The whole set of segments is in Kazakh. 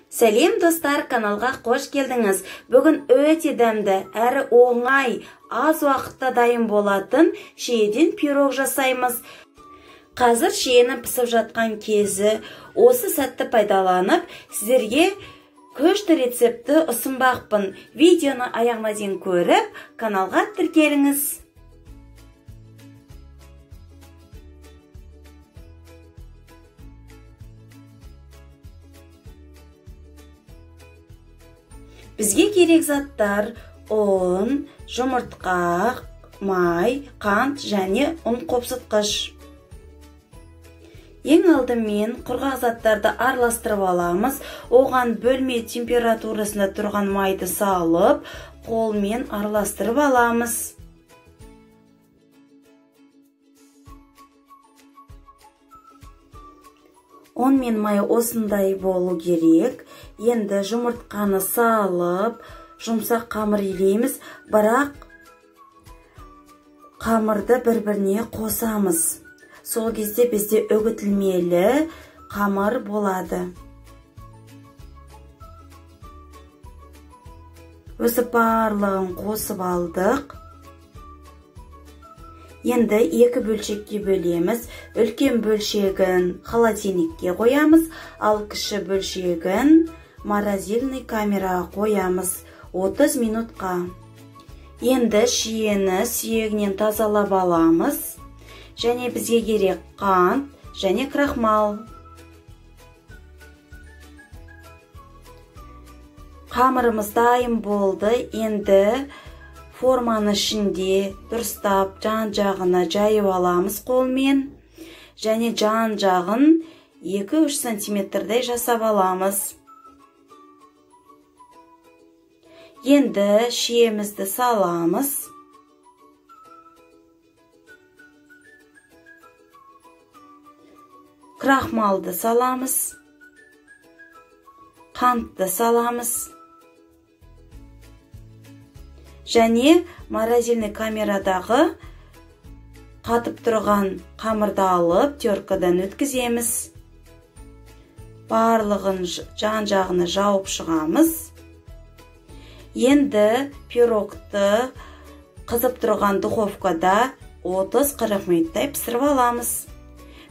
Сәлем достар, каналға қош келдіңіз. Бүгін өте дәмді, әрі оңай, аз уақытта дайын болатын шиеден пирог жасаймыз. Қазір шиені пісіп жатқан кезі, осы сәтті пайдаланып, сіздерге күшті рецепті ұсынбақпын. Видеоны аяғына дейін көріп, каналға тіркеліңіз. Бізге керек заттар: ұн, жұмыртқа, май, қант және ұн қопсытқыш. Ең алдымен құрғақ заттарды араластырып аламыз. Оған бөлме температурасында тұрған майды салып, қолмен араластырып аламыз. Ұн мен май осындай болу керек. Енді жұмыртқаны салып, жұмсақ қамыр илейміз, бірақ қамырды бір-біріне қосамыз. Сол кезде бізде үгітілмелі қамыр болады. Осы барлығын қосып алдық. Енді екі бөлшекке бөлеміз. Үлкен бөлшегін холодильникке қоямыз, ал кіші бөлшегін морозильный камераға қоямыз 30 минутқа. Енді шиені сүйегінен тазалап аламыз. Және бізге керек қант және крахмал. Қамырымыз дайын болды. Енді форманы ішінде дұрыстап жан-жағына жайып аламыз қолмен. Және жан-жағын 2-3 сантиметрдей жасап аламыз. Енді шиемізді саламыз. Крахмалды саламыз. Қантты саламыз. Және морозильный камерадағы қатып тұрған қамырды алып, теркадан өткіземіз. Барлығын жан-жағына жауып шығамыз. Енді пирогты қызып тұрған духовкада 30-40 минуттай пісіріп аламыз.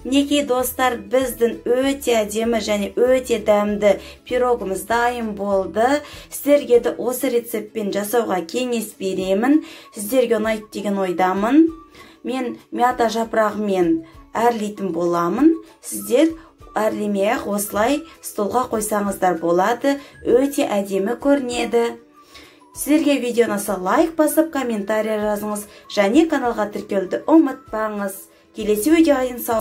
Мінекей достар, біздің өте әдемі және өте дәмді пирогымыз дайын болды. Сіздерге де осы рецептпен жасауға кеңес беремін. Сіздерге ұнайды деген ойдамын. Мен мята жапырағымен әрлейтін боламын. Сіздер әрлемей-ақ осылай столға қойсаңыздар болады. Өте әдемі көрінеді. Сіздерге видеоны лайк басып, комментарий жазыңыз және каналға тіркелуді ұмытпаңыз. Келесі видеоға дейін сау